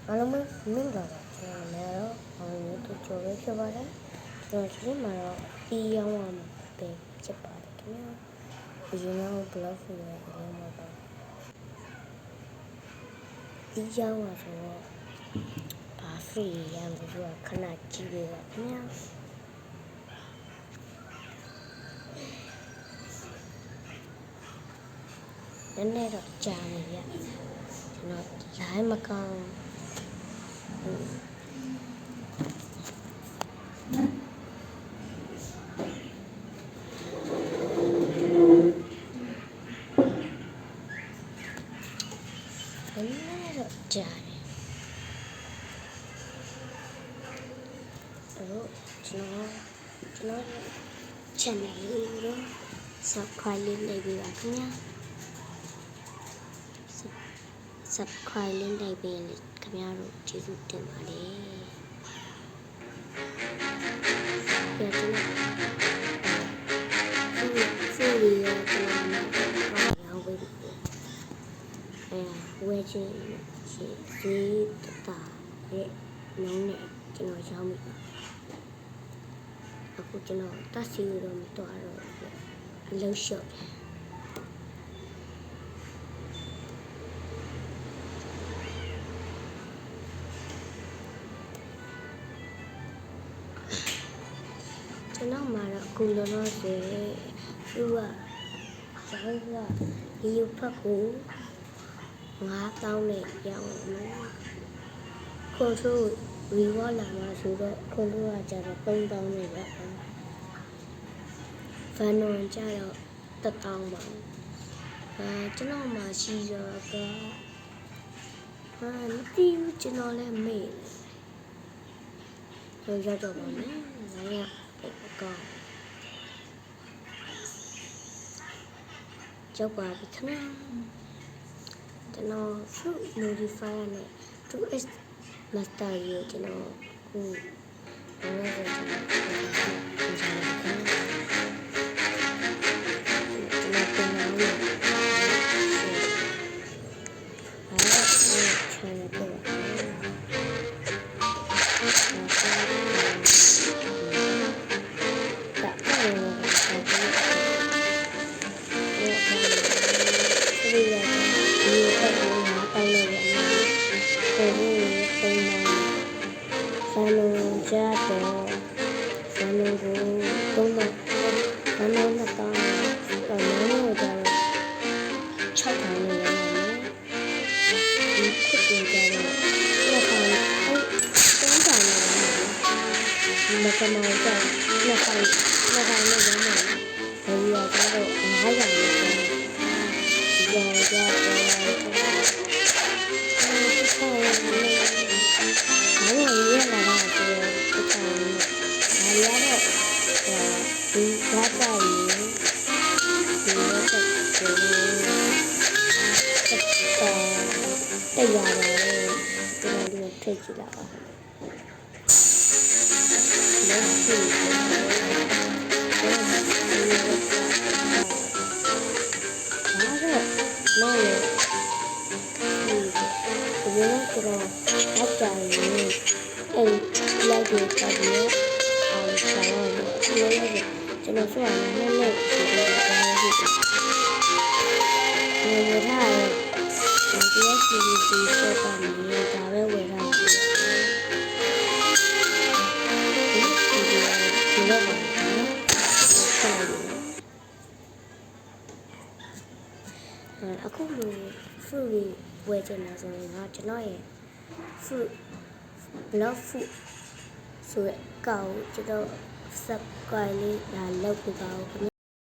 အားလုံးပဲမင်္ဂလာပါကျွန်တော်လည်းတော့အောင်လို့တို့ကြော်ပဲဖြစ်ပါတယ်ကျွန်တော်ဒီမှာတော့ဒီရောင်းရမှာပဲဖြစ်ပါတယ်ခင်ဗျာဒီရောင်းဘလော့ဖူရဲ့အလုံးမှာပါဒီရောင်းရဆိုတော့ဘာဖီရမ်းလို့ကခဏကြည့်ရပါခင်ဗျာနည်းနည်းတော့ကြာနေရကျွန်တော်လိုင်းမကောင်းကြာတယ်အဲ့တော့ကျွန်တော် channel လေးကို subscribe လေးလုပ်ပေးပါခင်ဗျာ subscribe လေးလုပ်ပေးရင်ခင်ဗျားတို့ကျေးဇူးတင်ပါတယ်ပြန်ကျွန်တော်ဖူရီရောကျွန်တော်ရောင်းပေးတယ်ဝယ်ချင်းဈေးတာရဲ့လုံးနဲ့ကျွန်တော်ရောင်းမိပါအခုကျွန်တော်တတ်စီတော့မတော်တော့အလုံးလျှော့တယ်ကျွန်တော်မှာတော့အခုလောလောဆယ်သူကကျောင်းကဒီရုပ်ဖက်ကို9000နဲ့ရောင်းမယ်ခွန်ထိုးရီဝါလာမှာဆိုတော့ခွန်ထိုးကကျတော့3000နဲ့ရောင်းဗန်နွန်ကျတော့1000ပါကျွန်တော်မှာရှိတော့ကမသိဘူးကျွန်တော်လည်းမေ့တယ်ရတော့ပါမယ်ငါရကောင်းကြောက်ပါပြီခဏကျွန်တော် fruit modifier နဲ့ 2x master ကိုကျွန်တော်အခုဘာလို့လဲကျွန်တော်ကြတော့ဆန်လုံးကိုသုံးတော့ဆန်လုံးနဲ့တောင်းတော့မင်းတို့ကြတော့600နဲ့ရမယ်ဒီခုကြတော့လက်ခံ300နဲ့မကမောင်ကြလက်ခံနဲ့ရမယ်ဘယ်လိုကြတော့900နဲ့ရောကြတော့ဒီဘာသာရေးဒီလိုတက်တယ်တရားတယ်ကျွန်တော်တို့ထိတ်ကြည့်လာပါလက်ရှိနောက်ရဒီလိုကတော့အကြိုင်အဲ့လိုက်ကြတယ်ကျွန်တော်ဆိုရင်လည်းလည်းဒီလိုကြားရဖြစ်တယ်။ဒီထားရဒီ CCTV ဆိုတော့ဒါပဲဝယ်ရမှာ။ဒီလိုပါနော်။အခုလို fruit ဝယ်ချင်တာဆိုရင်တော့ကျွန်တော်ရဲ့ fruit block food ဆိုတဲ့ကောက်ကျွန်တော်subscribe လေးလုပ်ပေးပါဦးခင်ဗျ